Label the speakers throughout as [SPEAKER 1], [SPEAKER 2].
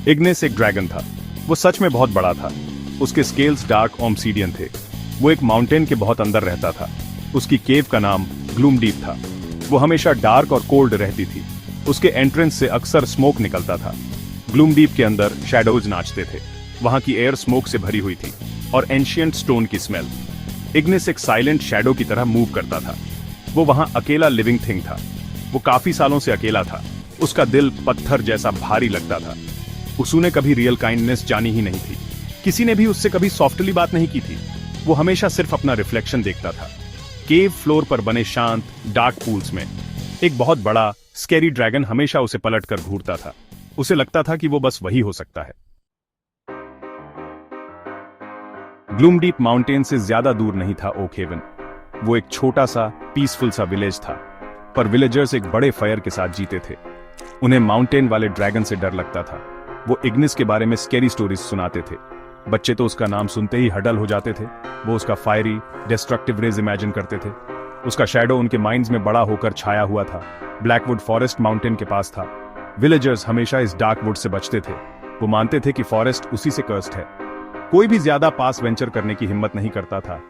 [SPEAKER 1] Ignis एक dragon था। वो सच में बहुत बड़ा था। उसके स्केल्स डार्क ऑब्सीडियन थे। वो एक माउंटेन के बहुत अंदर रहता था। उसकी केव का नाम ग्लूम डीप था। वो हमेशा डार्क और कोल्ड रहती थी। उसके एंट्रेंस से अक्सर स्मोक निकलता था। ग्लूम डीप के अंदर शैडोज नाचते थे। वहां की एयर स्मोक से भरी हुई थी और एंशिएंट स्टोन की स्मेल। इग्निस एक साइलेंट शैडो की तरह मूव करता था। वो वहां अकेला लिविंग थिंग था। वो काफी सालों से अकेला था। उसका दिल पत्थर जैसा भारी लगता था। उसने कभी रियल काइंडनेस जानी ही नहीं थी। किसी ने भी उससे कभी सॉफ्टली बात नहीं की थी। वो हमेशा सिर्फ अपना रिफ्लेक्शन देखता था। केव फ्लोर पर बने शांत डार्क पूल्स में एक बहुत बड़ा स्कैरी ड्रैगन हमेशा उसे पलटकर घूरता था। उसे लगता था कि वो बस वही हो सकता है। ग्लूम डीप माउंटेन से ज्यादा दूर नहीं था ओक हेवन। वो एक छोटा सा पीसफुल सा विलेज था, पर विलेजर्स एक बड़े फायर के साथ जीते थे। उन्हें माउंटेन वाले ड्रैगन से डर लगता था। वो इग्निस के बारे में स्कैरी स्टोरीज सुनाते थे। बच्चे तो उसका नाम सुनते ही हडल हो जाते थे। वो उसका फायरी डिस्ट्रक्टिव रेज इमेजिन करते थे। उसका शैडो उनके माइंड्स में बड़ा होकर छाया हुआ था। ब्लैकवुड फॉरेस्ट माउंटेन के पास था। विलेजर्स हमेशा इस डार्क वुड से बचते थे। वो मानते थे कि फॉरेस्ट उसी से कर्स्ड है। कोई भी ज्यादा पास वेंचर करने की हिम्मत नहीं करता था।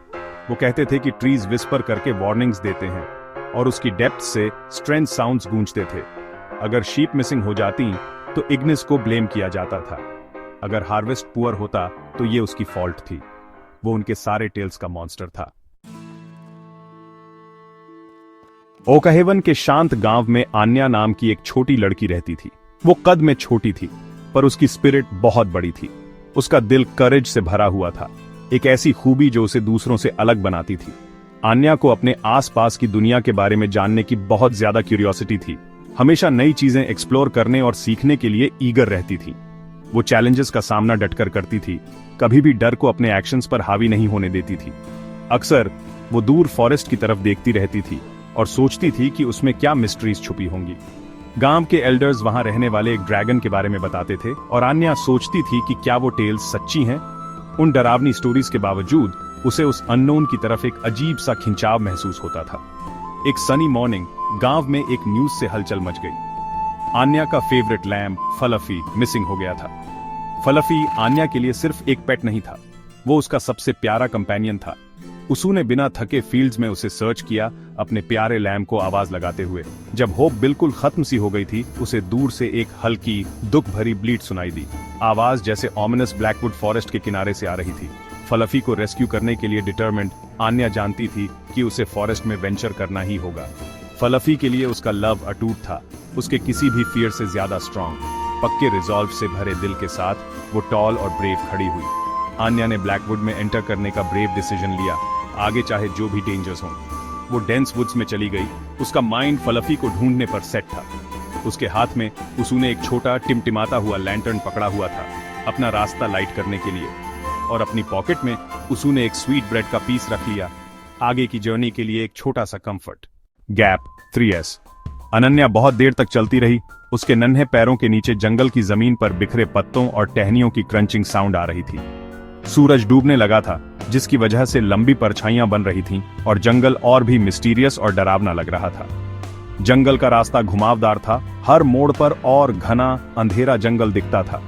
[SPEAKER 1] वो कहते थे कि ट्रीज विस्पर करके वार्निंग्स देते हैं और उसकी डेप्थ से स्ट्रेंज साउंड्स गूंजते थे। अगर शीप मिसिंग हो जाती तो इग्निस को ब्लेम किया जाता था। अगर हार्वेस्ट पुअर होता तो ये उसकी फॉल्ट थी। वो उनके सारे टेल्स का मॉन्स्टर था। ओक हेवन के शांत गांव में आन्या नाम की एक छोटी लड़की रहती थी। वो कद में छोटी थी, पर उसकी स्पिरिट बहुत बड़ी थी। उसका दिल करेज से भरा हुआ था, एक ऐसी खूबी जो उसे दूसरों से अलग बनाती थी। आन्या को अपने आसपास की दुनिया के बारे में जानने की बहुत ज्यादा क्यूरियोसिटी थी। हमेशा नई चीजें एक्सप्लोर करने और सीखने के लिए ईगर रहती थी। वो चैलेंजेस का सामना डटकर करती थी, कभी भी डर को अपने एक्शंस पर हावी नहीं होने देती थी। अक्सर वो दूर फॉरेस्ट की तरफ देखती रहती थी और सोचती थी कि उसमें क्या मिस्ट्रीज छुपी होंगी। गांव के एल्डर्स वहां रहने वाले एक ड्रैगन के बारे में बताते थे और आन्या सोचती थी कि क्या वो टेल्स सच्ची हैं। उन डरावनी स्टोरीज के बावजूद उसे उस अननोन की तरफ एक अजीब सा खिंचाव महसूस होता था। एक सनी मॉर्निंग गांव में एक न्यूज से हलचल मच गई। आन्या का फेवरेट लैम्ब फलफी मिसिंग हो गया था। फलफी आन्या के लिए सिर्फ एक पेट नहीं था, वो उसका सबसे प्यारा कंपेनियन था। उसने बिना थके फील्ड्स में उसे सर्च किया, अपने प्यारे लैम्ब को आवाज लगाते हुए। जब होप बिल्कुल खत्म सी हो गई थी, उसे दूर से एक हल्की दुख भरी ब्लीट सुनाई दी। आवाज जैसे ऑमिनस ब्लैकवुड फॉरेस्ट के किनारे से आ रही थी। फलफी को रेस्क्यू करने के लिए डिटरमिन्ड आन्या जानती थी कि उसे फॉरेस्ट में वेंचर करना ही होगा। फलफी के लिए उसका लव अटूट था, उसके किसी भी फियर से ज्यादा स्ट्रांग। पक्के रिजॉल्व से भरे दिल के साथ वो टॉल और ब्रेव खड़ी हुई। आन्या ने ब्लैकवुड में एंटर करने का ब्रेव डिसीजन लिया, आगे चाहे जो भी डेंजर्स हों। वो डेंस वुड्स में चली गई। उसका माइंड फलफी को ढूंढने पर सेट था। उसके हाथ में उसने एक छोटा टिमटिमाता हुआ लैंटर्न पकड़ा हुआ था, अपना रास्ता लाइट करने के लिए। और अपनी पॉकेट में उसने एक स्वीट ब्रेड का पीस रख लिया, आगे की जर्नी के लिए एक छोटा सा कंफर्ट। Gap 3S। अनन्या बहुत देर तक चलती रही। उसके नन्हे पैरों के नीचे जंगल की जमीन पर बिखरे पत्तों और टहनियों की क्रंचिंग साउंड आ रही थी। सूरज डूबने लगा था, जिसकी वजह से लंबी परछाइयां बन रही थीं और जंगल और भी मिस्टीरियस और डरावना लग रहा था। जंगल का रास्ता घुमावदार था, हर मोड़ पर और घना अंधेरा जंगल दिखता था।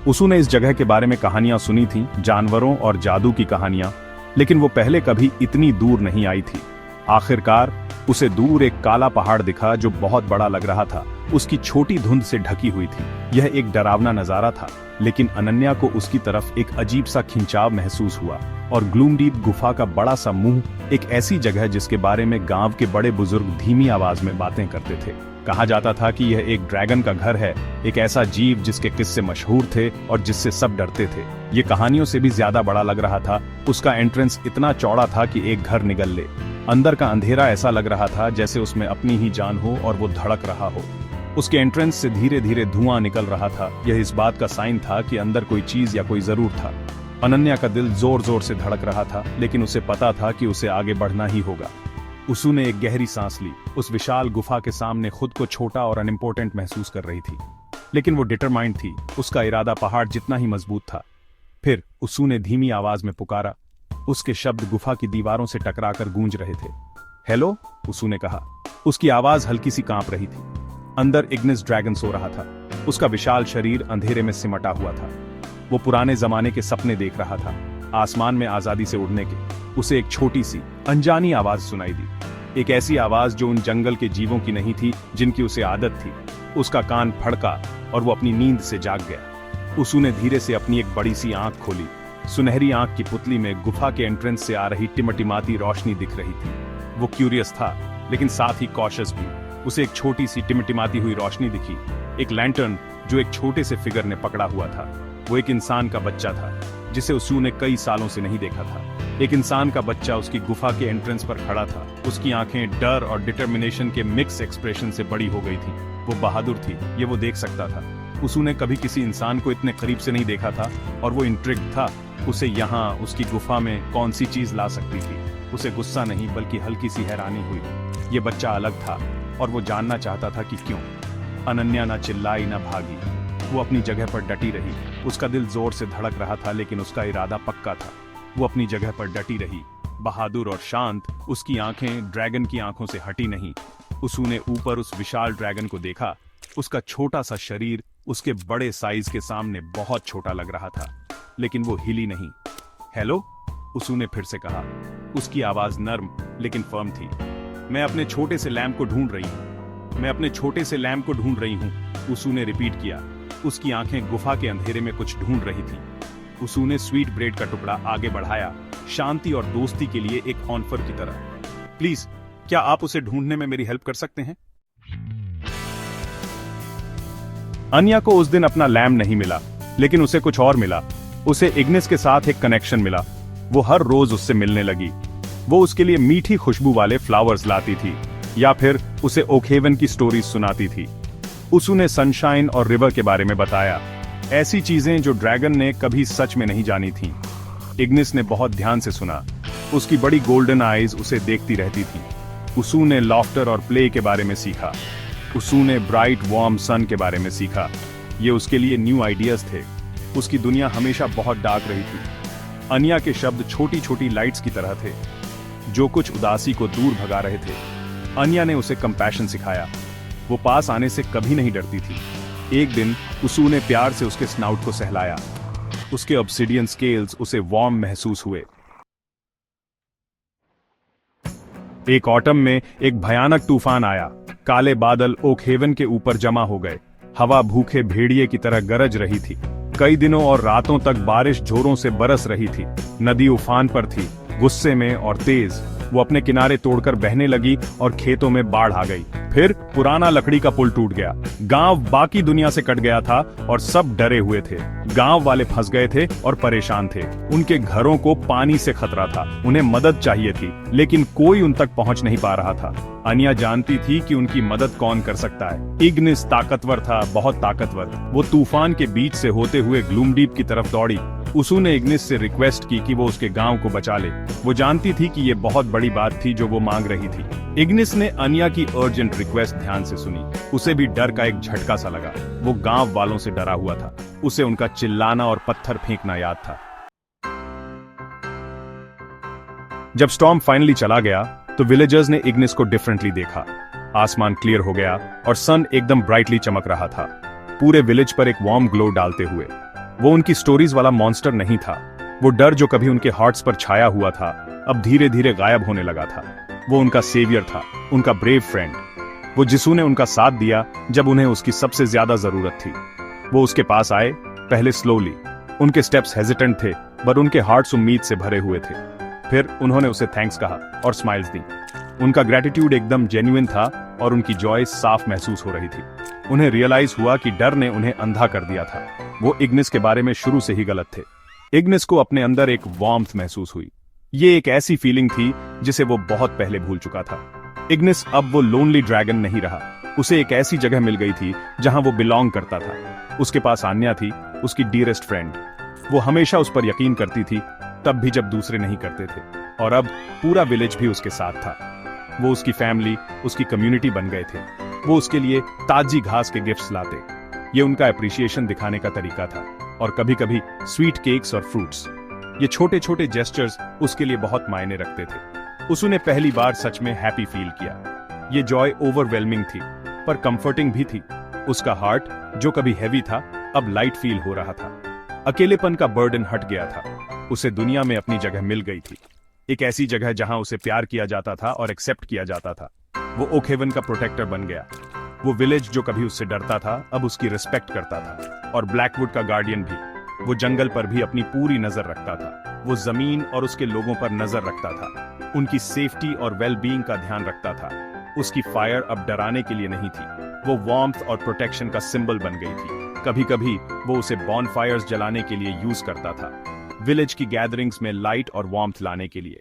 [SPEAKER 1] उसने इस जगह के बारे में कहानियां सुनी थीं, जानवरों और जादू की कहानियां, लेकिन वो पहले कभी इतनी दूर नहीं आई थी। आखिरकार उसे दूर एक काला पहाड़ दिखा जो बहुत बड़ा लग रहा था। उसकी छोटी धुंध से ढकी हुई थी। यह एक डरावना नजारा था, लेकिन अनन्या को उसकी तरफ एक अजीब सा खिंचाव महसूस हुआ। और ग्लूम डीप गुफा का बड़ा सा मुंह, एक ऐसी जगह जिसके बारे में गांव के बड़े बुजुर्ग धीमी आवाज में बातें करते थे। कहा जाता था कि यह एक ड्रैगन का घर है, एक ऐसा जीव जिसके किस्से मशहूर थे और जिससे सब डरते थे। ये कहानियों से भी ज्यादा बड़ा लग रहा था। उसका एंट्रेंस इतना चौड़ा था कि एक घर निगल ले। अंदर का अंधेरा ऐसा लग रहा था जैसे उसमें अपनी ही जान हो और वो धड़क रहा हो। उसके एंट्रेंस से धीरे धीरे धुआं निकल रहा था। यह इस बात का साइन था कि अंदर कोई चीज या कोई जरूर था। अनन्या का दिल जोर जोर से धड़क रहा था, लेकिन उसे पता था कि उसे आगे बढ़ना ही होगा। उसने एक गहरी सांस ली। उस विशाल गुफा के सामने खुद को छोटा और अनइम्पोर्टेंट महसूस कर रही थी, लेकिन वो डिटरमाइंड थी। उसका इरादा पहाड़ जितना ही मजबूत था। फिर उसने धीमी आवाज में पुकारा। उसके शब्द गुफा की दीवारों से टकराकर गूंज रहे थे। हेलो, उसने कहा। उसकी आवाज हल्की सी कांप रही थी। अंदर इग्निस ड्रैगन सो रहा था। उसका विशाल शरीर अंधेरे में सिमटा हुआ था। वो पुराने जमाने के सपने देख रहा था, आसमान में आजादी से उड़ने के। उसे एक छोटी सी अनजानी आवाज सुनाई दी, एक ऐसी आवाज जो उन जंगल के जीवों की नहीं थी जिनकी उसे आदत थी। उसका कान फड़का और वो अपनी नींद से जाग गया। उसू ने धीरे से अपनी एक बड़ी सी आंख खोली। सुनहरी आंख की पुतली में गुफा के एंट्रेंस से आ रही टिमटिमाती रोशनी दिख रही थी। वो क्यूरियस था लेकिन साथ ही कॉशियस भी। उसे एक छोटी सी टिमटिमाती हुई रोशनी दिखी, एक लैंटर्न जो एक छोटे से फिगर ने पकड़ा हुआ था। वो एक इंसान का बच्चा था जिसे उसू ने कई सालों से नहीं देखा था। एक इंसान का बच्चा उसकी गुफा के एंट्रेंस पर खड़ा था। उसकी आंखें डर और डिटर्मिनेशन के मिक्स एक्सप्रेशन से बड़ी हो गई थी। वो बहादुर थी, ये वो देख सकता था। उसू ने कभी किसी इंसान को इतने करीब से नहीं देखा था और वो इंट्रिग्ड था। उसे यहाँ उसकी गुफा में कौन सी चीज ला सकती थी। उसे गुस्सा नहीं बल्कि हल्की सी हैरानी हुई। ये बच्चा अलग था और वो जानना चाहता था कि क्यों। अनन्या ना चिल्लाई ना भागी, वो अपनी जगह पर डटी रही। उसका दिल जोर से धड़क रहा था लेकिन उसका इरादा पक्का था। वो अपनी जगह पर डटी रही, बहादुर और शांत। उसकी आंखें ड्रैगन की आंखों से हटी नहीं। उसू ने ऊपर उस विशाल ड्रैगन को देखा। उसका छोटा सा शरीर उसके बड़े साइज के सामने बहुत छोटा लग रहा था, लेकिन वो हिली नहीं। हेलो, उसू ने फिर से कहा। उसकी आवाज नर्म लेकिन फर्म थी। मैं अपने छोटे से लैम्प को ढूंढ रही हूँ, मैं अपने छोटे से लैम्प को ढूंढ रही हूँ, उसू ने रिपीट किया। उसकी आंखें गुफा के अंधेरे में कुछ ढूंढ रही थी। उसू ने स्वीट ब्रेड का टुकड़ा आगे बढ़ाया, शांति और दोस्ती के लिए एक ऑफर की तरह। प्लीज, क्या आप उसे ढूंढने में मेरी हेल्प कर सकते हैं? अन्या को उस दिन अपना लैम्प नहीं मिला, लेकिन उसे कुछ और मिला। उसे इग्निस के साथ एक कनेक्शन मिला। वो हर रोज उससे मिलने लगी। वो उसके लिए मीठी खुशबू वाले फ्लावर्स लाती थी या फिर उसे ओकहेवन की स्टोरीज सुनाती थी। उसू ने सनशाइन और रिवर के बारे में बताया, ऐसी चीजें जो ड्रैगन ने कभी सच में नहीं जानी थीं। इग्निस ने बहुत ध्यान से सुना। उसकी बड़ी गोल्डन आईज उसे देखती रहती थी। उसू ने लॉफ्टर और प्ले के बारे में सीखा। उसू ने ब्राइट वार्म सन के बारे में सीखा। ये उसके लिए न्यू आइडियाज थे। उसकी दुनिया हमेशा बहुत डार्क रही थी। अन्या के शब्द छोटी छोटी लाइट्स की तरह थे जो कुछ उदासी को दूर भगा रहे थे। अन्या ने उसे कंपैशन सिखाया। वो पास आने से कभी नहीं डरती थी। एक दिन उसू ने प्यार से उसके स्नाउट को सहलाया। उसके ऑब्सिडियन स्केल्स उसे वार्म महसूस हुए। एक ऑटम में एक भयानक तूफान आया। काले बादल ओकहेवन के ऊपर जमा हो गए। हवा भूखे भेड़िए की तरह गरज रही थी। कई दिनों और रातों तक बारिश जोरों से बरस रही थी। नदी उफान पर थी, गुस्से में और तेज। वो अपने किनारे तोड़कर बहने लगी और खेतों में बाढ़ आ गई। फिर पुराना लकड़ी का पुल टूट गया। गांव बाकी दुनिया से कट गया था और सब डरे हुए थे। गांव वाले फंस गए थे और परेशान थे। उनके घरों को पानी से खतरा था। उन्हें मदद चाहिए थी लेकिन कोई उन तक पहुंच नहीं पा रहा था। अन्या जानती थी कि उनकी मदद कौन कर सकता है। इग्निस ताकतवर था, बहुत ताकतवर। वो तूफान के बीच से होते हुए ग्लूमडीप की तरफ दौड़ी। उसू ने इग्निस से रिक्वेस्ट की कि वो उसके गांव को बचा ले। वो जानती थी कि ये बहुत बड़ी बात थी जो वो मांग रही थी। इग्निस ने अन्या की अर्जेंट रिक्वेस्ट ध्यान से सुनी। उसे भी डर का एक झटका सा लगा। वो गांव वालों से डरा हुआ था। उसे उनका चिल्लाना और पत्थर फेंकना याद था। जब स्टॉर्म फाइनली चला गया तो विलेजर्स ने इग्निस को डिफरेंटली देखा। आसमान क्लियर हो गया और सन एकदम ब्राइटली चमक रहा था, पूरे विलेज पर एक वार्म ग्लो डालते हुए। वो उनकी स्टोरीज वाला मॉन्स्टर नहीं था। वो डर जो कभी उनके हार्ट्स पर छाया हुआ था अब धीरे धीरे गायब होने लगा था। वो उनका सेवियर था, उनका ब्रेव फ्रेंड। वो जिसू ने उनका साथ दिया जब उन्हें उसकी सबसे ज्यादा जरूरत थी। वो उसके पास आए, पहले स्लोली। उनके स्टेप्स हेजिटेंट थे पर उनके हार्ट्स उम्मीद से भरे हुए थे। फिर उन्होंने उसे थैंक्स कहा और स्माइल्स दी। उनका ग्रेटिट्यूड एकदम जेन्युइन था और उनकी जॉय साफ महसूस हो रही थी। उन्हें रियलाइज हुआ कि डर ने उन्हें अंधा कर दिया था। वो इग्निस के बारे में शुरू से ही गलत थे। इग्निस को अपने अंदर एक वार्मथ महसूस हुई। ये एक ऐसी फीलिंग थी जिसे वो बहुत पहले भूल चुका था। इग्निस अब वो लोनली ड्रैगन नहीं रहा। उसे एक ऐसी जगह मिल गई थी जहां वो बिलोंग करता था। उसके पास अन्या थी, उसकी डीरेस्ट फ्रेंड। वो हमेशा उस पर यकीन करती थी, तब भी जब दूसरे नहीं करते थे। और अब पूरा विलेज भी उसके साथ था। वो उसकी फैमिली, उसकी कम्युनिटी बन गए थे। वो उसके लिए ताजी घास के गिफ्ट्स लाते। ये उनका अप्रिसिएशन दिखाने का तरीका था। और कभी कभी स्वीट केक्स और फ्रूट्स। ये छोटे छोटे जेस्चर्स उसके लिए बहुत मायने रखते थे। उसने पहली बार सच में हैप्पी फील किया। ये जॉय ओवरवेलमिंग थी पर कंफर्टिंग भी थी। उसका हार्ट जो कभी हैवी था अब लाइट फील हो रहा था। अकेलेपन का बर्डन हट गया था। उसे दुनिया में अपनी जगह मिल गई थी, एक ऐसी जगह जहां उसे प्यार किया जाता था और एक्सेप्ट किया जाता था। वो ओक हेवन का प्रोटेक्टर बन गया। वो विलेज जो कभी उससे डरता था अब उसकी रिस्पेक्ट करता था, और ब्लैकवुड का गार्डियन भी। वो जंगल पर भी अपनी पूरी नजर रखता था। वो जमीन और उसके लोगों पर नजर रखता था, उनकी सेफ्टी और वेल बीइंग का ध्यान रखता था। उसकी फायर अब डराने के लिए नहीं थी, वो वार्मथ और प्रोटेक्शन का सिंबल बन गई थी। कभी कभी वो उसे बॉनफायर्स जलाने के लिए यूज करता था, विलेज की गैदरिंग्स में लाइट और वार्मथ लाने के लिए।